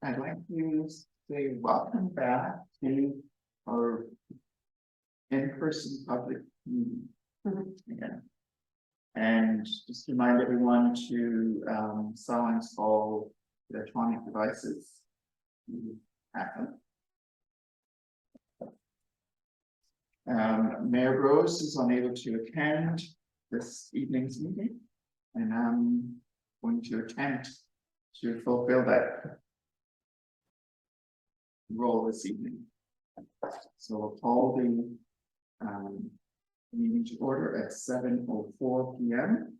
I'd like to say welcome back to our in-person public meeting again. And just remind everyone to silence all electronic devices. Mayor Rose is unable to attend this evening's meeting, and I'm going to attempt to fulfill that role this evening. So we'll call the meeting to order at 7:04 p.m.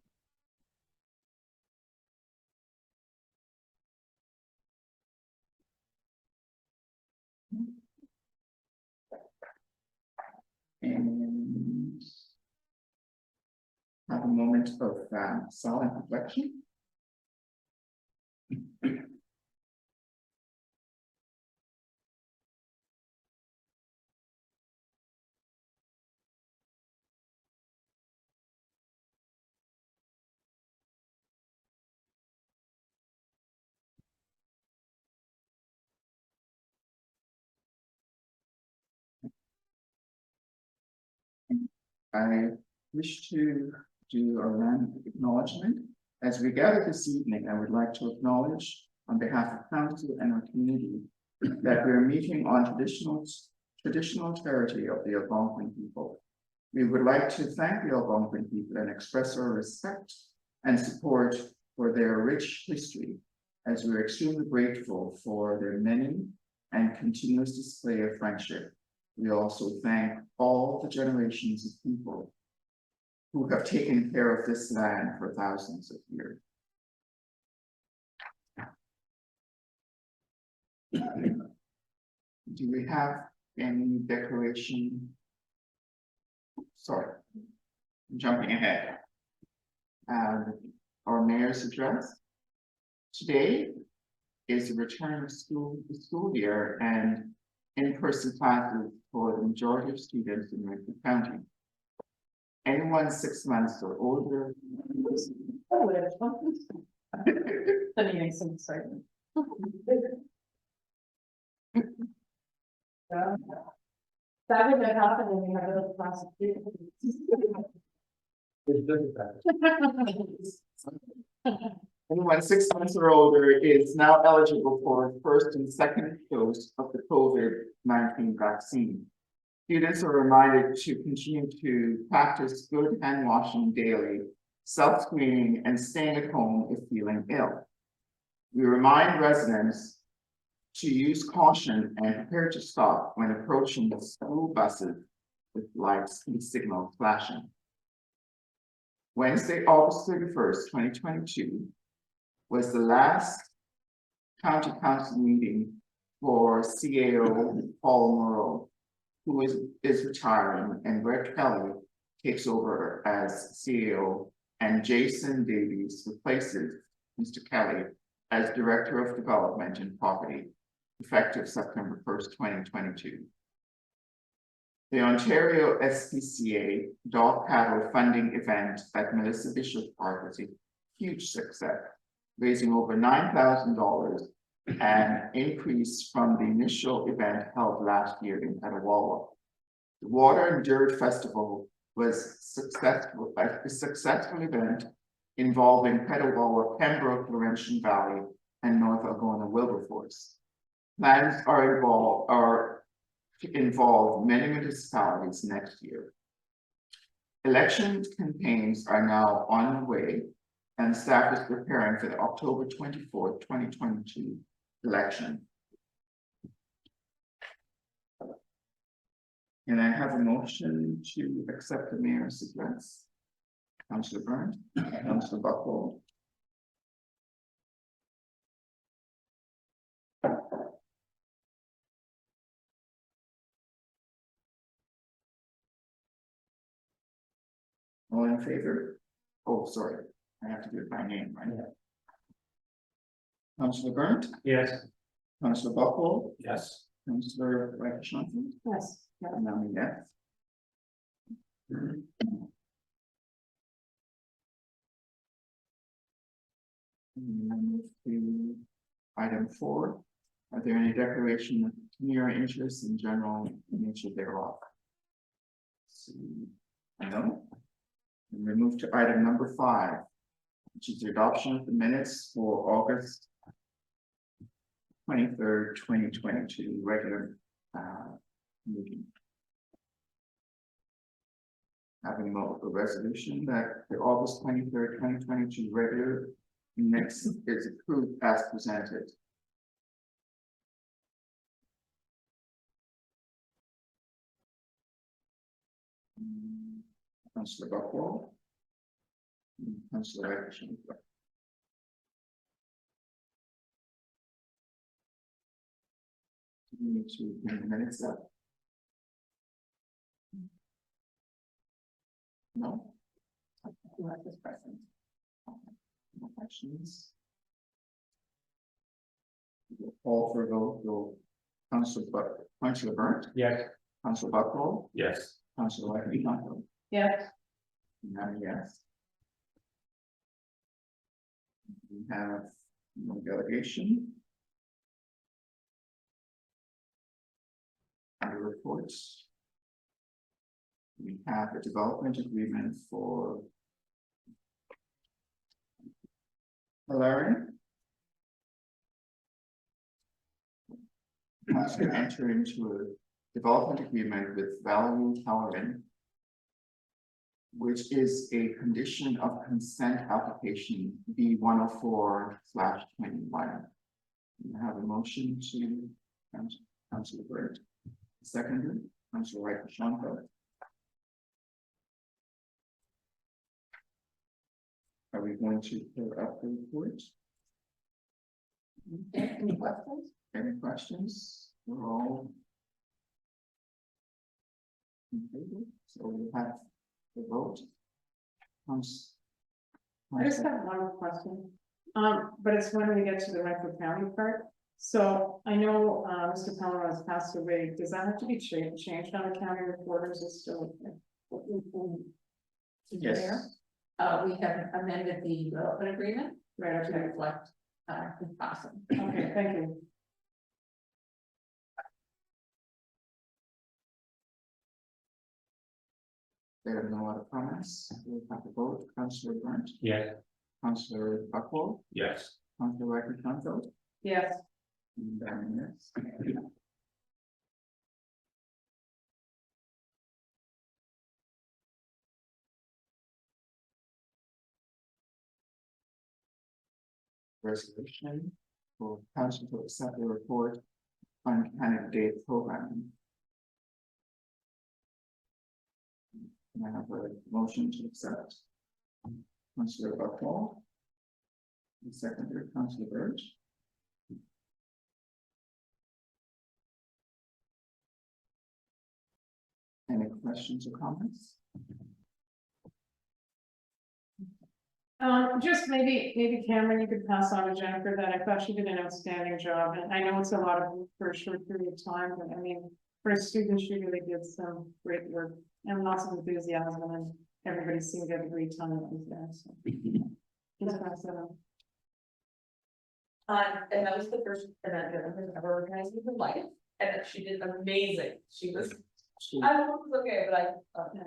And have a moment of silent reflection. I wish to do a round of acknowledgement. As we gather this evening, I would like to acknowledge on behalf of Council and our community that we are meeting on traditional territory of the Algonquin people. We would like to thank the Algonquin people and express our respect and support for their rich history, as we are extremely grateful for their many and continuous display of friendship. We also thank all the generations of people who have taken care of this land for thousands of years. Do we have any declaration? Sorry, I'm jumping ahead. Our mayor's address. Today is the return of the school year and in-person classes for the majority of students in Renfrew County. Anyone 6 months or older. The meeting's so exciting. That would have happened when we had a little class of people. Anyone 6 months or older is now eligible for first and second dose of the COVID-19 vaccine. Students are reminded to continue to practice good hand washing daily, self-screening, and staying at home if feeling ill. We remind residents to use caution and prepare to stop when approaching the school buses with lights and signals flashing. Wednesday, August 31st, 2022, was the last county council meeting for CAO Paul Moreau, who is retiring, and Brett Kelly takes over as CAO, and Jason Davies replaces Mr. Kelly as Director of Development and Property, effective September 1st, 2022. The Ontario SPCA dog paddle funding event at Melissa Bishop Park was a huge success, raising over $9,000, an increase from the initial event held last year in Petawawa. The Water and Dirt Festival was a successful event involving Petawawa, Pembroke, Laurentian Valley, and North Algona Wilberforce. Plans are to involve many municipalities next year. Election campaigns are now on the way, and staff is preparing for the October 24th, 2022 election. And I have a motion to accept the mayor's address. Councillor Burns, Councillor Buckhold. All in favor? Oh, sorry, I have to do it by name, right? Yeah. Councillor Burnt? Yes. Councillor Buckhold? Yes. Councillor Johnson? Yes. And I'm a yes. And then move to item 4, Are there any declaration of mere interest in general nature thereof? See, no. And we move to item number 5, which is the adoption of the minutes for August 23rd, 2022, regular meeting. Having a resolution that the August 23rd, 2022 regular minutes is approved as presented. Councillor Buckwell. Councillor Action. We need to bring the minutes up. No. Who has this present? No questions. We'll call for a vote. Will Councillor Burnt? Yes. Councillor Buckwell? Yes. Councillor Action? Yes, Yes. We have no delegation. Under reports. We have a development agreement for Valerian. Wants to enter into a development agreement with Value Valerian, which is a condition of consent application B104/21. We have a motion to Councillor Bird, seconded, Councillor Wright. Are we going to put up the report? any questions? Any questions? We're all in favor, so we have the vote. I just have one question, but it's when we get to the Renfrew County part. So I know, Mr. Pellerin has passed away. Does that have to be changed on the county reporters? Is still? Yes. We have amended the development agreement Right, to okay, reflect, the process. okay, thank you. There are no other comments. We have the vote. Councillor Grant, Yes. Councillor Buckwell, Yes. Councillor Wright. Yes, Yes. Resolution for council to accept the report on candidate programming. Can I have a motion to accept? Councillor Buckwell. The seconder, Councillor Birch. Any questions or comments? just maybe Cameron, you could pass on to Jennifer that I thought she did an outstanding job, and I know it's a lot of work for a short period of time, but I mean, for a student, she really did some great work and lots of enthusiasm, and everybody seemed to have a great time that was there, so. Just pass that on. And that was the first event that I've ever organized in her life, and she did amazing. She was, I was okay, but Yeah.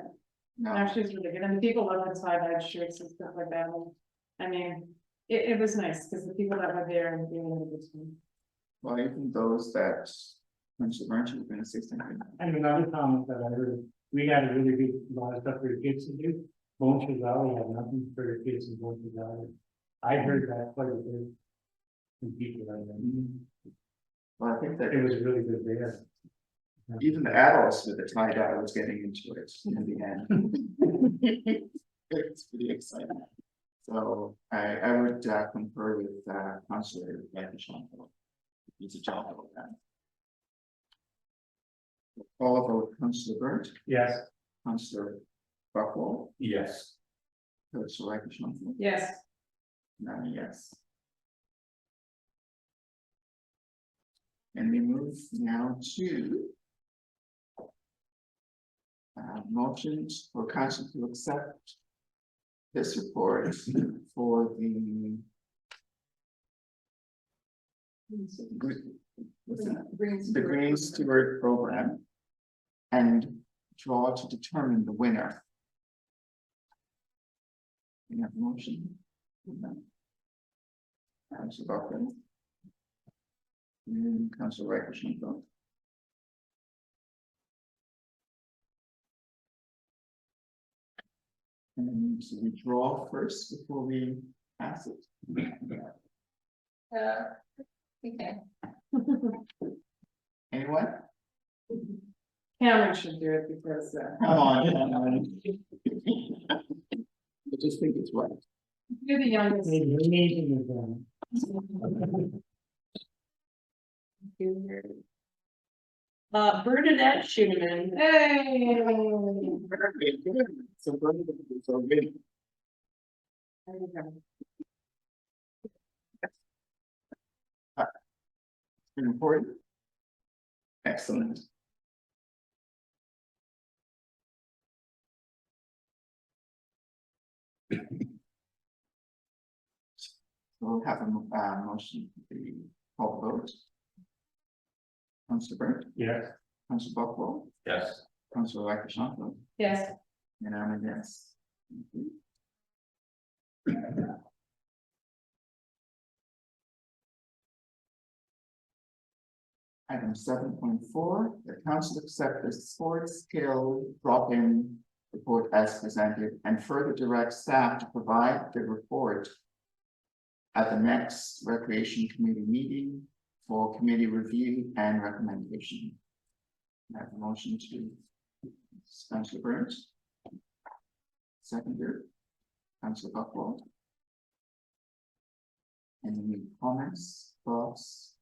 No, No, she's really good, and the people love the tie-dye shirts and stuff like that. I mean, it was nice, because the people that were there and doing a good time. well, even those that, Councillor Birch, you've been assisting. And another comment that I heard, we got a really good lot of stuff for the kids to do. Bonches Valley had nothing for the kids in Bonches Valley. I heard that quite a bit. From people that Well, I think that it was really good there. even the adults with the tie-dye was getting into it in the end. It's pretty exciting. So I would concur with Councillor Wright. It's a job of that. Call vote, Councillor Birch, Yes. Councillor Buckwell, Yes. Councillor Wright. Yes, Yes. And we move now to motions for council to accept this report for the what's that? Green The Green Steward Program. And draw to determine the winner. We have a motion. Council Buckland. And Council Rickerson. And so we draw first before we pass it. Okay. Anyone? Cameron should do it because, Come on. I just think it's right. you're the youngest. Maybe we need to move on. Bernadette Schumann. Hey. So Bernie is already. There you go. Important. Excellent. We'll have a motion to the call vote. Councillor Burnt, Yes. Councillor Buckwell, Yes. Councillor Rickerson, Yes, and I'm a yes. Thank you. Item 7.4, the council accept the sports skill drop-in report as presented and further direct staff to provide the report at the next recreation committee meeting for committee review and recommendation. I have a motion to Councillor Burns. Seconder, Councillor Buckwell. Any comments, thoughts?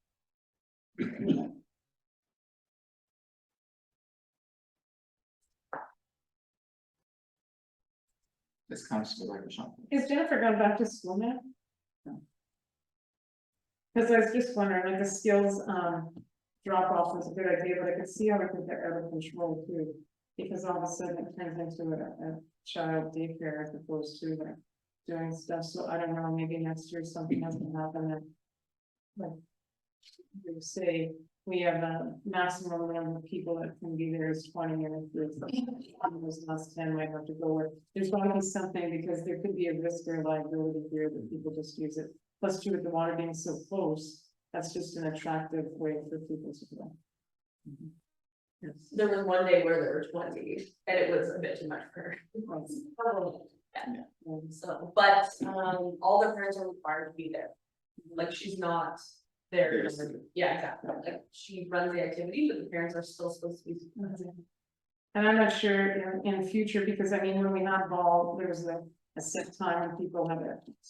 This Councillor Rickerson. is Jennifer going back to school now? Because I was just wondering, like the skills, drop off was a good idea, but I could see how it could get out of control too. Because all of a sudden it turns into a child daycare as opposed to like doing stuff, so I don't know, maybe next year something has to happen and. Like. You say, we have a maximum number of people that can be there is 20, and if there's those last 10 might have to go with. There's going to be something, because there could be a risk or liability here that people just use it. Plus, too, with the water being so close, that's just an attractive way for people to go. Yes. There was one day where there were 20, and it was a bit too much for her. Yeah. So, but, all the parents are required to be there. Like, she's not there. Yes. Yeah, exactly. Like, she runs the activity, but the parents are still supposed to be. And I'm not sure in future, because I mean, when we had ball, there was a set time when people had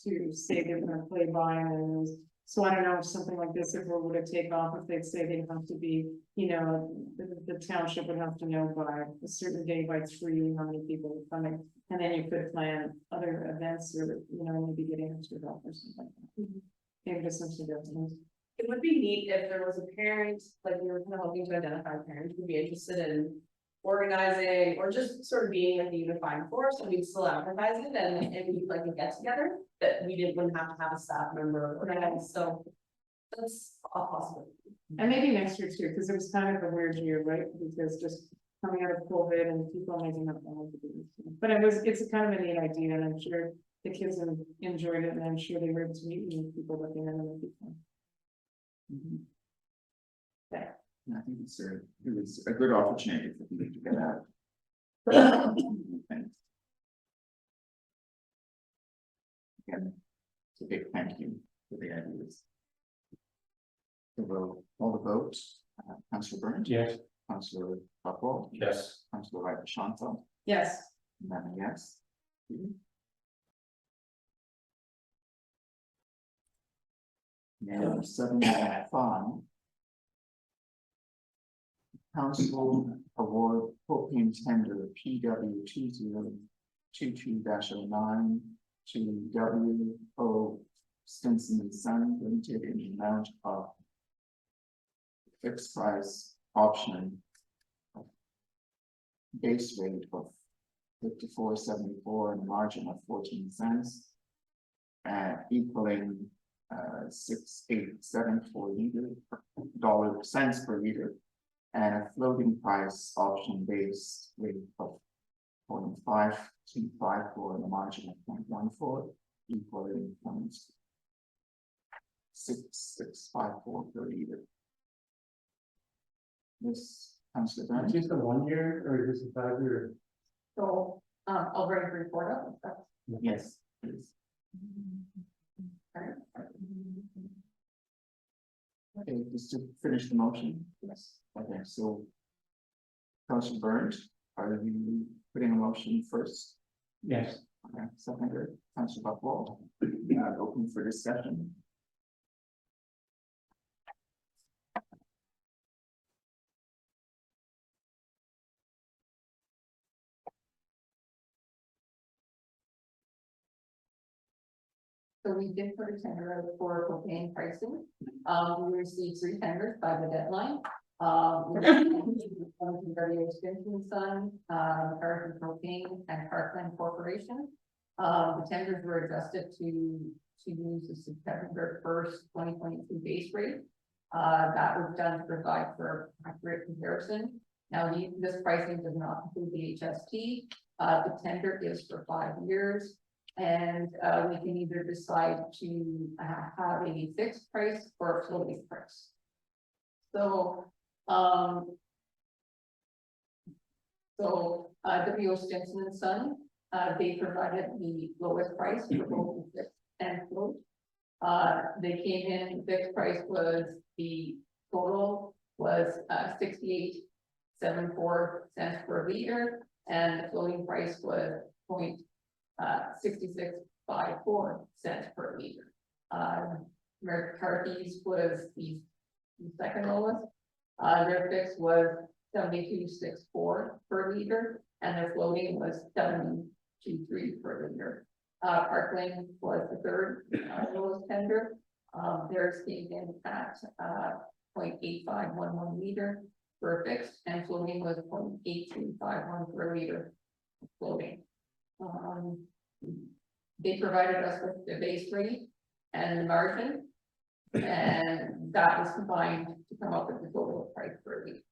to say they're gonna play by, and so I don't know if something like this, if we were to take off, if they'd say they have to be, you know, the township would have to know by a certain day by 3, how many people are coming. And then you could plan other events, or, you know, maybe getting extra help or something like that. Maybe just some suggestions. It would be neat if there was a parent, like we were kind of hoping to identify parents who would be interested in organizing or just sort of being like a unified force, and we'd still advertise it and we like a get together that we wouldn't have to have a staff member organize, so that's a possibility. And maybe next year too, because it was kind of a weird year, right? Because just coming out of COVID and people making up all the things. But it's a kind of a neat idea, and I'm sure the kids enjoyed it, and I'm sure they were able to meet new people looking at them. Yeah, I think it was a good opportunity for people to get out. Thanks. Again, it's a big thank you for the ideas. So we'll all the votes, Councillor Burns. Yes. Councillor Buckwell. Yes. Councillor Rickerson. Yes, And then a yes. Now, 7.5. Council award propane tender PW 2022-09 to W.O. Stinson and Son Limited in the amount of fixed price option base rate of 54.74 and margin of 14 cents, equaling $6.874 liter, cents per liter. And a floating price option based rate of 0.5254 and a margin of 0.14, equaling 0.6654 per liter. This comes to Is that. this a 1 year or is this a 5 year? So, I'll bring the report up. If that's- Yes, please. Okay, just to finish the motion. Yes. Okay, so. Councilor Burns, are you putting a motion first? Yes. Okay, seconder, Councilor Buckwald, open for discussion. So we did put a tender out for propane pricing. We received 3 tenders by the deadline. We received one from W. Stinson Son, American Propane and Parkland Corporation. The tenders were adjusted to use the September 1st, 2022 base rate. That was done to provide for accurate comparison. Now, this pricing does not include the HST. The tender is for 5 years. And we can either decide to have a fixed price or a floating price. So, W.O. Stinson and Son, they provided the lowest price for both the fixed and float. They came in, fixed price was the total was 68.74 cents per liter, and the floating price was 66.54 cents per liter. McCarthy's was the second lowest. Their fix was 72.64 per liter, and their floating was 7.23 per liter. Parkland was the third lowest tender. Theirs came in at 0.8511 liter per fixed, and floating was 0.8251 per liter floating. They provided us with the base rate and the margin, and that was combined to come up with the total price per liter.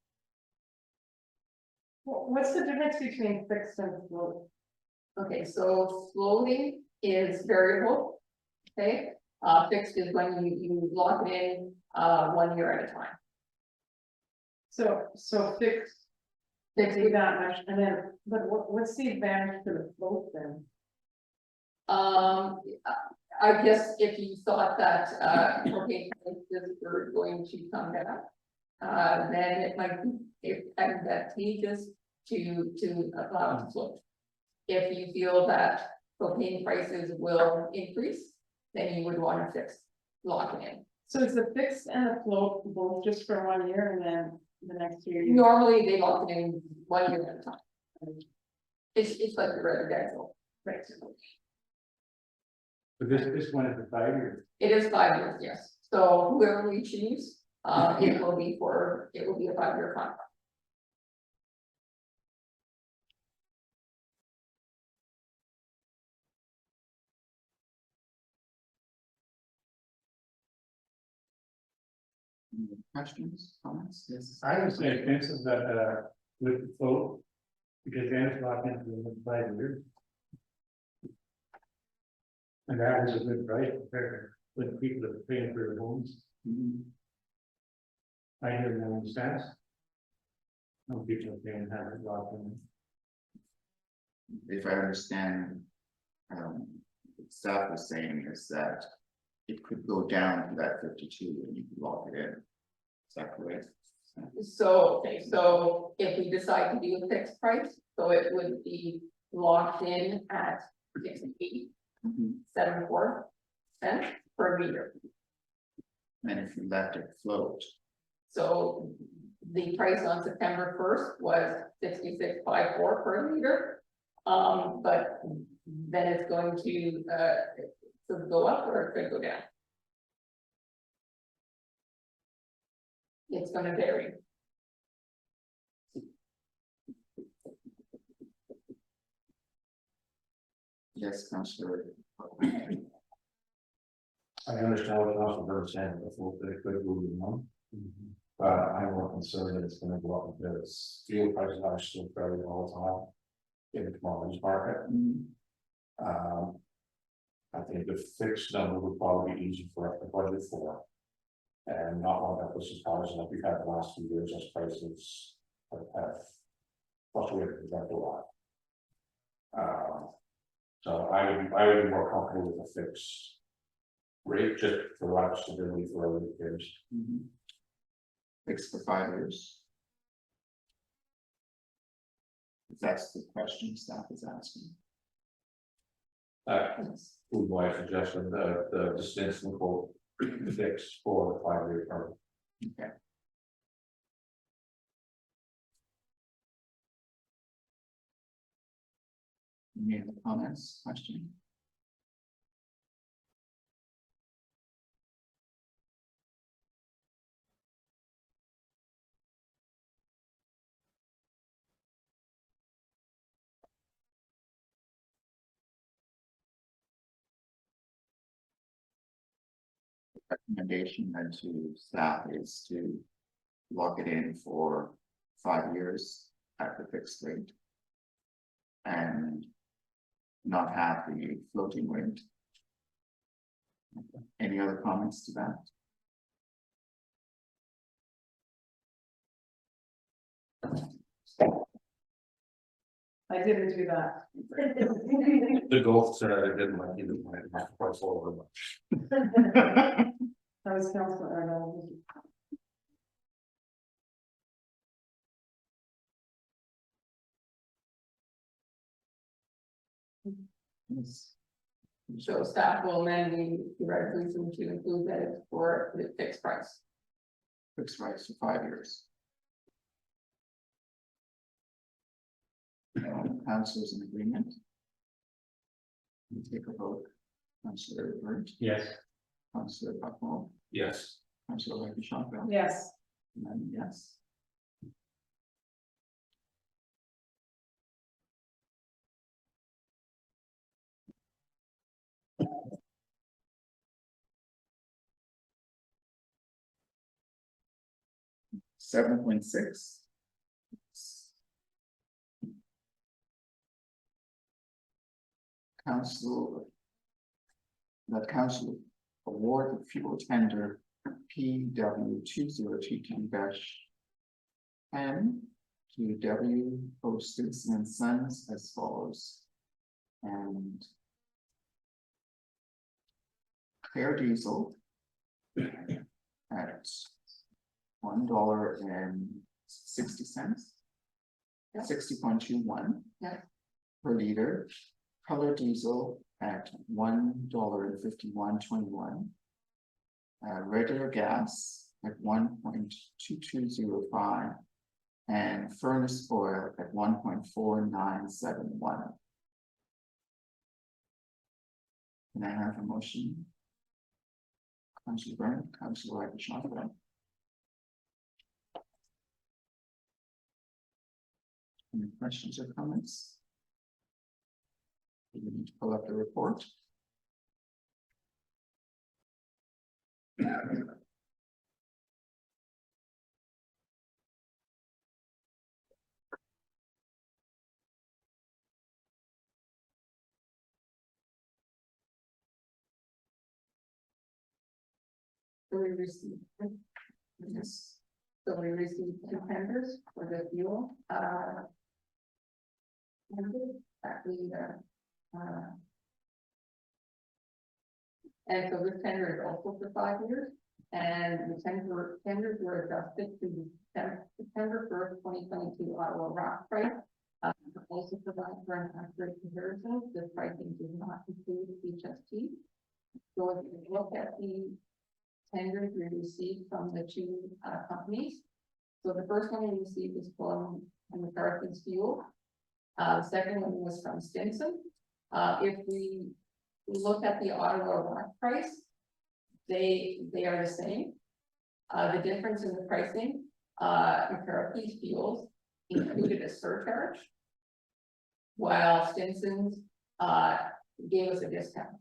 What's the difference between fixed and float? Okay, so floating is variable, okay? Fixed is when you lock it in, 1 year at a time. So fixed. Fixed be that much, and then, but what's the advantage for the float then? I guess if you thought that, propane prices were going to come down, then it might be advantageous to allow it to float. If you feel that propane prices will increase, then you would want to lock it in. So is the fixed and the float both just for 1 year and then the next year? Normally, they lock it in 1 year at a time. It's like the residential. Right. But this one is a 5 year. It is 5 years, yes. So whoever we choose, it will be a 5 year contract. Any questions, comments? Yes. I would say fences that with the float, because then it's locked into the 5 years. And that is a good price compared with people that are paying for their homes. Mhm. I hear no cents. No people are paying have it locked in. If I understand, what staff was saying is that it could go down to that 52 and you could lock it in. Is that correct? So, okay, so if we decide to do a fixed price, so it would be locked in at 68.74 cents per liter. And if you let it float, So the price on September 1st was 66.54 per liter. But then it's going to go up or it's going to go down. It's going to vary. yes, Councillor. I understand what Council Burr saying, before they could move it on. But I'm more concerned that it's gonna go up because fuel prices are still fairly volatile in the commodities market. I think the fixed number would probably be easy for us to budget for. And not one that was surprising like we've had the last few years as prices have fluctuated that a lot. So I would be more comfortable with a fixed rate just for lack of stability for other years. Fixed for 5 years. If that's the question staff is asking. Food my suggestion, the distance and quote fixed for the 5-year term. Okay. Any other comments, question? Recommendation then to staff is to lock it in for 5 years at the fixed rate. And not have the floating rate. Any other comments to that? I didn't do that. The Gulf said I didn't like either one, I have to price over much. I was council, or no. Yes. So staff will amend the resolution to include that it's for the fixed price. Fixed price for 5 years. Councilors in agreement. We take a vote. Councilor Burnt, Yes. Councilor Bucknell, Yes. Councilor Shankville. Yes, And then yes. $7.6. Council. That council award the fuel tender PW 2022-10 to W. O. Stinson and Sons as follows. And clear diesel at $1.60. 60.21. Yeah. Per liter. Color diesel at $1.5121. Regular gas at 1.2205. And furnace oil at 1.4971. Can I have a motion? Councilor Burnt, Councilor Shankville. Any questions or comments? We need to pull up the report. So we received, Yes. so we received 2 tenders for the fuel, and so this tender is also for 5 years, and the tenders were adjusted to September 1st, 2022 Ottawa rock price. Also provide for an accurate comparison, the pricing does not include HST. So if you look at the tenders we received from the 2 companies. So the first one we received was from McCarthy's Fuel. The second one was from Stinson. If we look at the Ottawa rock price, they are the same. The difference in the pricing, McCarthy's Fuels included a surcharge, while Stinson's gave us a discount.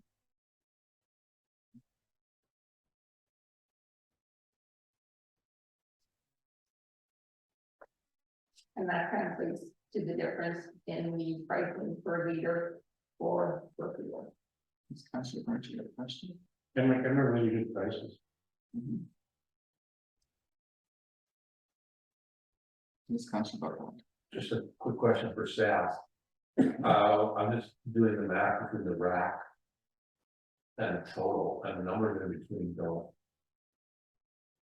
And that translates to the difference in the pricing per liter for fuel. Ms. Councillor Burnt, you have a question? And like, I'm really good prices. Mhm. Ms. Councillor Buckland. Just a quick question for staff. I'm just doing the math between the rack. And total, and the numbers in between don't.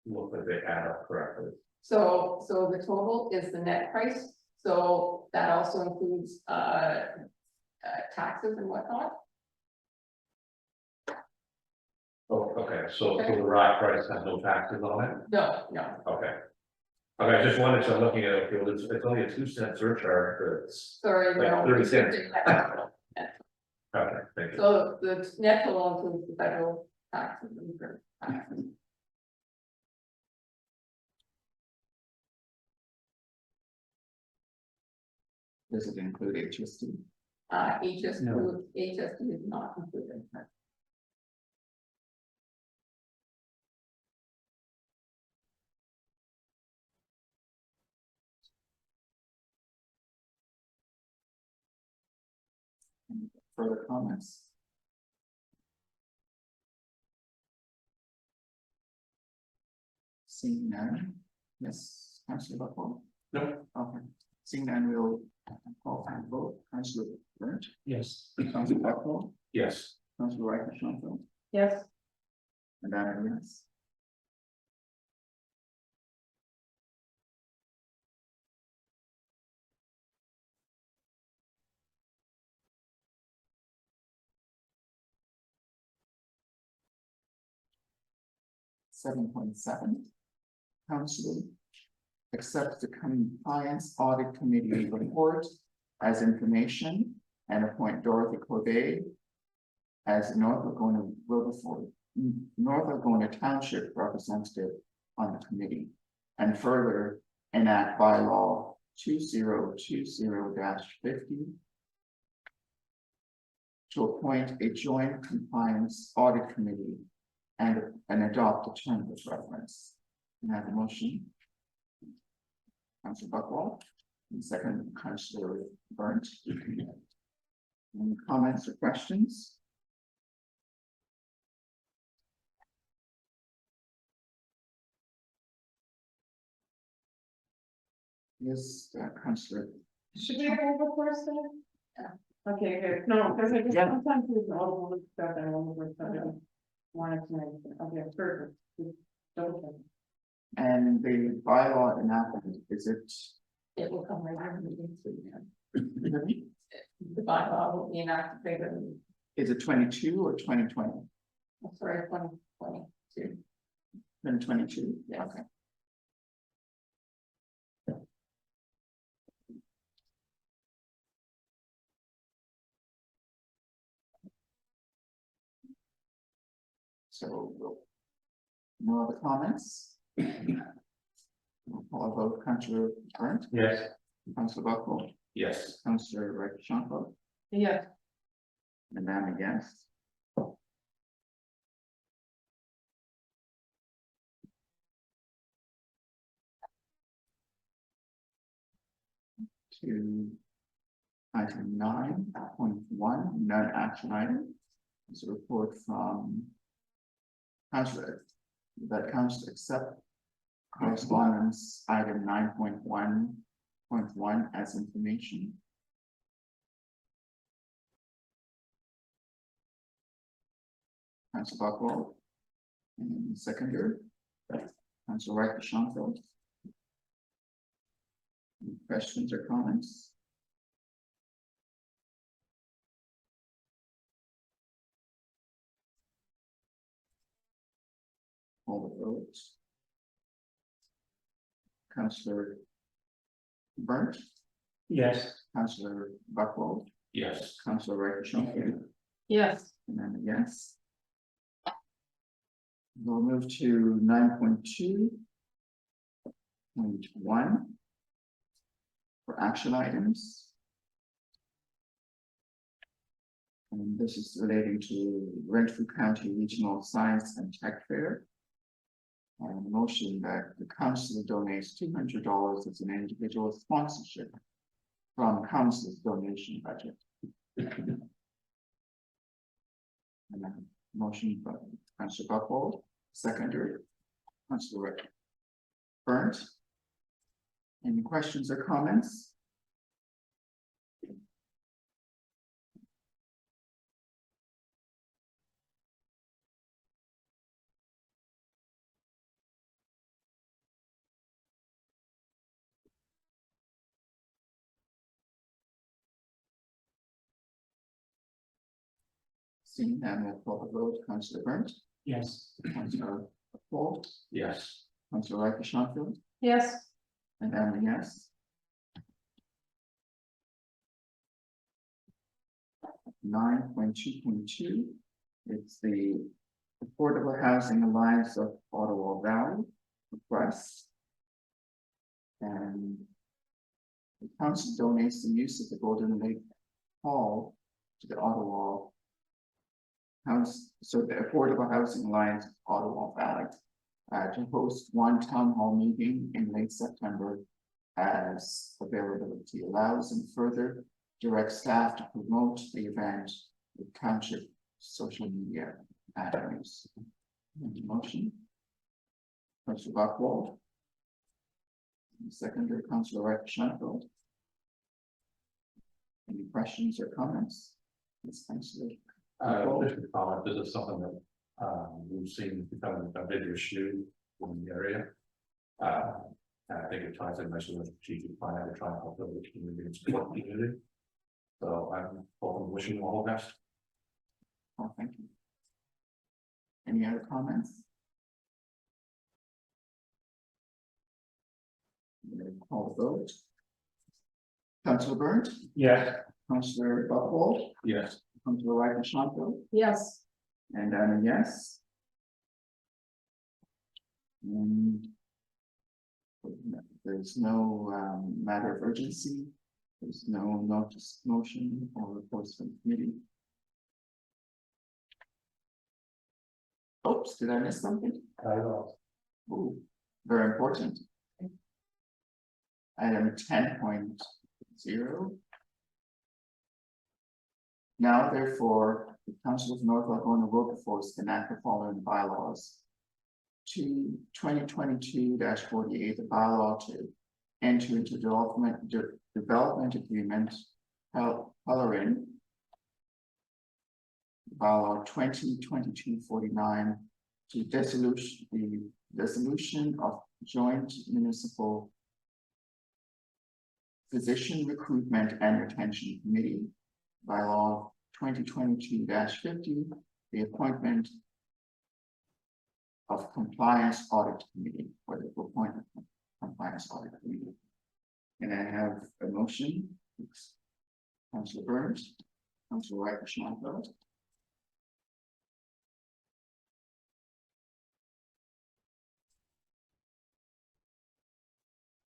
Look like they add up correctly. So the total is the net price, so that also includes, taxes and whatnot. Oh, okay, so the rack price has no taxes on it? No, Okay. Okay, I just wanted to looking at it, okay, well, it's only a 2-cent surcharge, but it's, sorry, Like no. 30 cents. So okay, thank you. the net total includes the federal taxes and the taxes. Does it include HST? HST is not included. Further comments? Seeing none, yes, Councillor Buckland? No. Okay, seeing none, we'll call for a vote. Councillor Burnt, Yes. Councillor Buckland, Yes, Councillor Wright, Chantal, Yes, and I'm a yes. Seven point seven. Council accepts the compliance audit committee report as information and appoint Dorothy Corday as North Algona Wilberforce, North Algona Township representative on the committee, and further enact bylaw 2020-50 to appoint a joint compliance audit committee and adopt the term of reference. Can I have a motion? Councillor Buckland, and second, Councillor Burnt. Any comments or questions? Yes, Councillor. should we have Wilberforce then? Yeah. Okay, good, no, because I just Yeah. sometimes there's all the stuff and all the stuff I wanted to make, okay, perfect. Just double check. And the bylaw enactment, is it? It will come right here in meeting soon. The bylaw will be enacted later, Is it 22 or 2020? sorry, 2022. 2022? Yes. Okay. So, no other comments? We'll call a vote, Councillor Burnt, yes, Councillor Buckland, yes, Councillor Wright Chantal, Yes, and I'm a yes. To item 9.1, non-action item, is a report from Councillor that Council accept correspondence item 9.1.1 as information. Council Buckland, and seconder, Council Wright Chantal. Any questions or comments? All the votes. Councillor Burnt, Yes. Councillor Buckland, yes, Councillor Wright Chantal, yes, and I'm a yes. We'll move to 9.2.1 for action items. And this is relating to Renfrew County Regional Science and Tech Fair. And a motion that the council donates $200 as an individual sponsorship from council's donation budget. And then motion by Councillor Buckhold, seconder, Councillor Burnt. Any questions or comments? Seeing none, we'll call the vote. Councillor Burnt, Yes. Councillor Buckhold, Yes. Councillor Schonfield, Yes, and I'm a yes. 9.2.2, it's the Affordable Housing Alliance of Ottawa Valley request. And the council donates the use of the Golden Lake Hall to the Ottawa House, so the Affordable Housing Alliance of Ottawa Valley to host one town hall meeting in late September as availability allows, and further direct staff to promote the event with Township social media avenues. Motion. Councillor Buckhold. Seconder, Councillor Schonfield. Any questions or comments? Yes, Councillor. Just a comment, this is something that, we've seen becoming a bigger issue in the area. And I think it ties in nicely with the strategic plan to try and help build the community and support the community. So I'm hoping, wishing you all the best. Oh, thank you. Any other comments? We'll call the vote. Councillor Burnt, Yes. Councillor Buckhold, Yes. Councillor Schonfield, yes, and I'm a yes. And there's no matter of urgency. There's no notice motion or reports from committee. Oops, did I miss something? Oh, very important. Item 10.0. Now therefore, the Council of North Algona Wilberforce enact the following bylaws. 2022-48, the bylaw to enter into development agreement, coloring. Bylaw 2022-49 to the dissolution of joint municipal physician recruitment and retention committee. Bylaw 2022-50, the appointment of compliance audit committee, or the appointment of compliance audit committee. And I have a motion. Councillor Burns, Councillor Schonfield.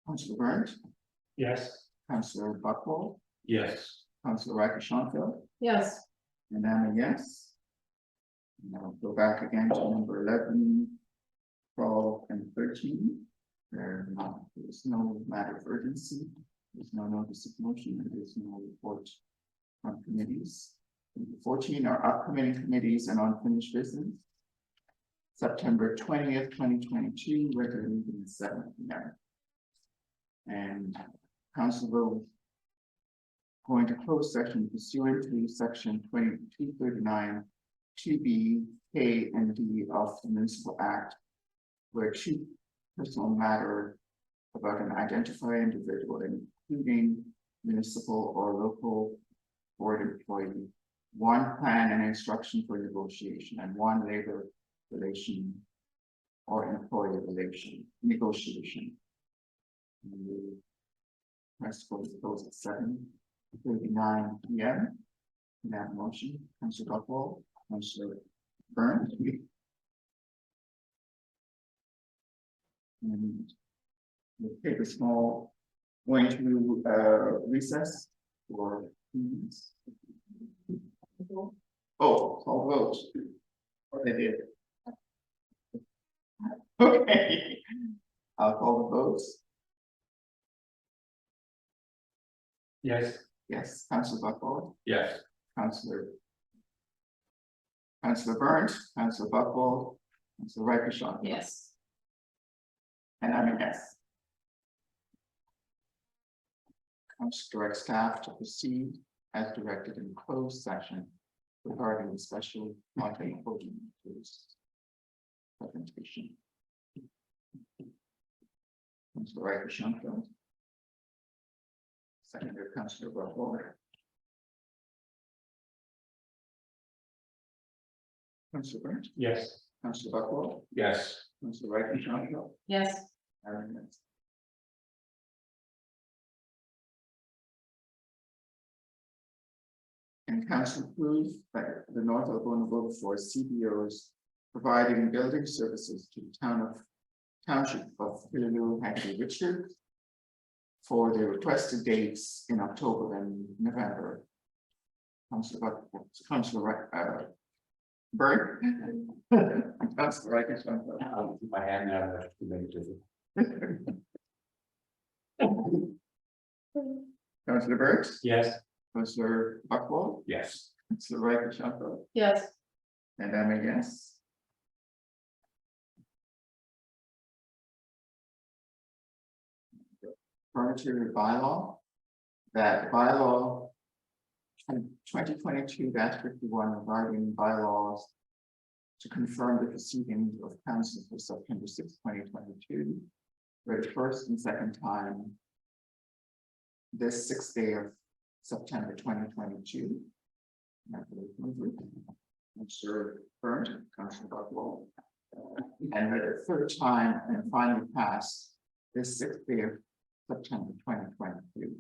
Councillor Burns, Yes. Councillor Buckhold, Yes. Councillor Schonfield, yes, and I'm a yes. And I'll go back again to number 11, 12, and 13. There's no matter of urgency. There's no notice of motion, and there's no report from committees. 14 are upcoming committees and unfinished business. September 20th, 2022, regular meeting is 7 p.m. And council will go into closed session pursuant to section 2239 2B, K, and D of the Municipal Act, where two personal matter about an identified individual, including municipal or local board employee, one plan and instruction for negotiation, and one labor relation or employee relation negotiation. And the rest goes at 7:39 p.m. In that motion, Councillor Buckhold, Councillor Burns. And we'll take a small, going to recess for 2 minutes. Oh, call vote. What they did. Okay. I'll call the votes. Yes. Yes, Councillor Buckland, Yes. Councillor Burnt, Councillor Buckland, Councillor Rikers. Yes. And I'm a yes. Council directs staff to proceed as directed in closed session regarding the special content voting tools presentation. Councillor Rikers. Secondary Councillor Buckland. Councillor Burnt, Yes. Councillor Buckland, Yes. Councillor Rikers. Yes. And council approves that the North Algona Wilberforce CBOs providing building services to the township of Pillaloo, Hackney, Richard for the requested dates in October and November. Councillor Burke. Councillor Rikers. I'll keep my hand out of to make it. Councillor Burke, Yes. Councillor Buckland, Yes. Councillor Rikers, Yes. and I'm a yes. Furniture bylaw, that bylaw 2022-51 regarding bylaws to confirm the proceedings of council for September 6, 2022, for the first and second time this 6th day of September 2022. Councillor Burnt, Councillor Buckland, and the third time and finally passed this 6th day of September 2022.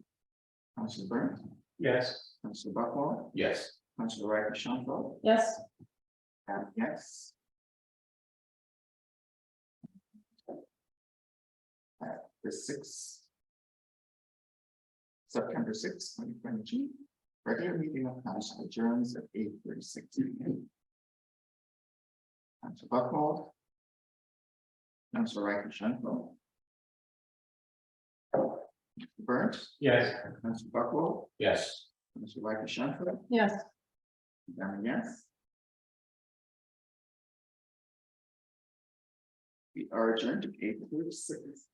Councillor Burnt, Yes. Councillor Buckland, Yes. Councillor Rikers, Yes. yes. The 6th September 6, 2022, regular meeting of council adjourns at 8:36 p.m. Councillor Buckland, Councillor Rikers, Burnt, Yes. Councillor Buckland, Yes. Councillor Rikers, Yes. yes. We are adjourned at 8:36.